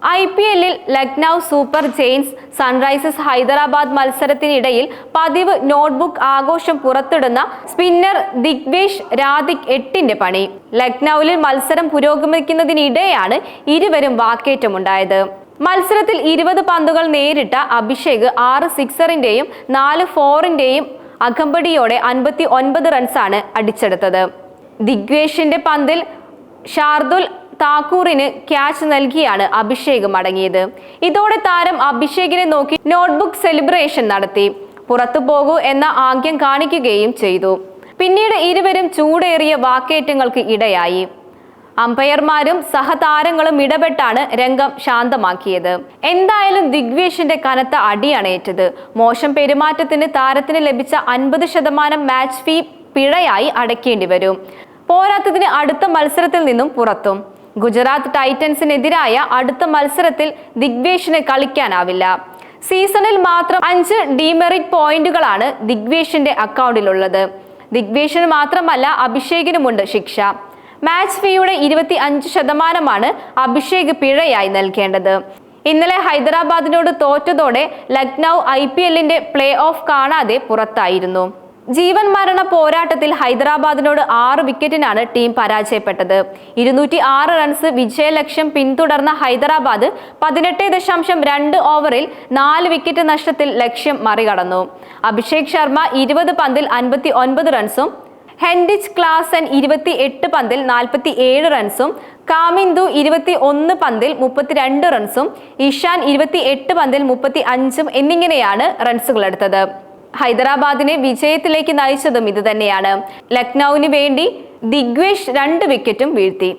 IPL-ൽ Lucknow super giants Sunrisers Hyderabad മത്സരത്തിനിടയിൽ പതിവ് notebook ആഘോഷം പുറത്തിടുന്ന സ്പിന്നർ ദിഗ്വേഷ് രാധിക് 8ന്റെ പണി. ലക്നൌവിൽ മത്സരം പുരോഗമിക്കുന്നതിനിടെയാണ് ഇരുവരും വാക്കേറ്റമുണ്ടായത്. മത്സരത്തിൽ 20 പന്തുകൾ നേരിട്ട അഭിഷേക് 6 സിക്സറിന്റെയും 4 ഫോറിന്റെയും അകമ്പടിയോടെ 59 റൺസാണ് അടിച്ചെടുത്തത്. ദിഗ്വേഷിന്റെ പന്തിൽ ഷാർദുൽ താക്കൂറിന് ക്യാച്ച് നൽകിയാണ് അഭിഷേക് മടങ്ങിയത്. ഇതോടെ താരം അഭിഷേകിനെ നോക്കി നോട്ട്ബുക്ക് സെലിബ്രേഷൻ നടത്തി. പുറത്തു പോകൂ എന്ന ആംഗ്യം കാണിക്കുകയും ചെയ്തു. പിന്നീട് ഇരുവരും ചൂടേറിയ വാക്കേറ്റങ്ങൾക്ക് ഇടയായി. അമ്പയർമാരും സഹതാരങ്ങളും ഇടപെട്ടാണ് രംഗം ശാന്തമാക്കിയത്. എന്തായാലും ദിഗ്വേഷിന്റെ കനത്ത അടിയാണ് ഏറ്റത്. മോശം പെരുമാറ്റത്തിന് താരത്തിന് ലഭിച്ച 50% മാച്ച് ഫീ പിഴയായി അടയ്ക്കേണ്ടി വരും. പോരാത്തതിന് അടുത്ത മത്സരത്തിൽ നിന്നും പുറത്തും. ഗുജറാത്ത് ടൈറ്റൻസിനെതിരായ അടുത്ത മത്സരത്തിൽ ദിഗ്വേഷിന് കളിക്കാനാവില്ല. സീസണിൽ മാത്രം 5 ഡീമെറിറ്റ് പോയിന്റുകളാണ് ദിഗ്വേഷിന്റെ അക്കൗണ്ടിലുള്ളത്. ദിഗ്വേഷിന് മാത്രമല്ല അഭിഷേകിനുമുണ്ട് ശിക്ഷ. മാച്ച് ഫീയുടെ 25% അഭിഷേക് പിഴയായി നൽകേണ്ടത്. ഇന്നലെ ഹൈദരാബാദിനോട് തോറ്റതോടെ ലക്നൗ IPL-ന്റെ പ്ലേ ഓഫ് കാണാതെ പുറത്തായിരുന്നു. ജീവൻ മരണ പോരാട്ടത്തിൽ ഹൈദരാബാദിനോട് 6 വിക്കറ്റിനാണ് ടീം പരാജയപ്പെട്ടത്. 206 റൺസ് വിജയലക്ഷ്യം പിന്തുടർന്ന ഹൈദരാബാദ് 18.2 ഓവറിൽ 4 വിക്കറ്റ് നഷ്ടത്തിൽ ലക്ഷ്യം മറികടന്നു. അഭിഷേക് ശർമ്മ 20 പന്തിൽ 59 റൺസും ഹെൻറിച്ച് ക്ലാസൻ 28 പന്തിൽ 47 റൺസും കാമിന്ദു 21 പന്തിൽ 32 റൺസും ഇഷാൻ 28 പന്തിൽ 35 എന്നിങ്ങനെയാണ് റൺസുകൾ എടുത്തത്. ഹൈദരാബാദിനെ വിജയത്തിലേക്ക് നയിച്ചതും ഇത് തന്നെയാണ്. ലക്നൌവിന് വേണ്ടി ദിഗ്വേഷ് 2 വിക്കറ്റും വീഴ്ത്തി.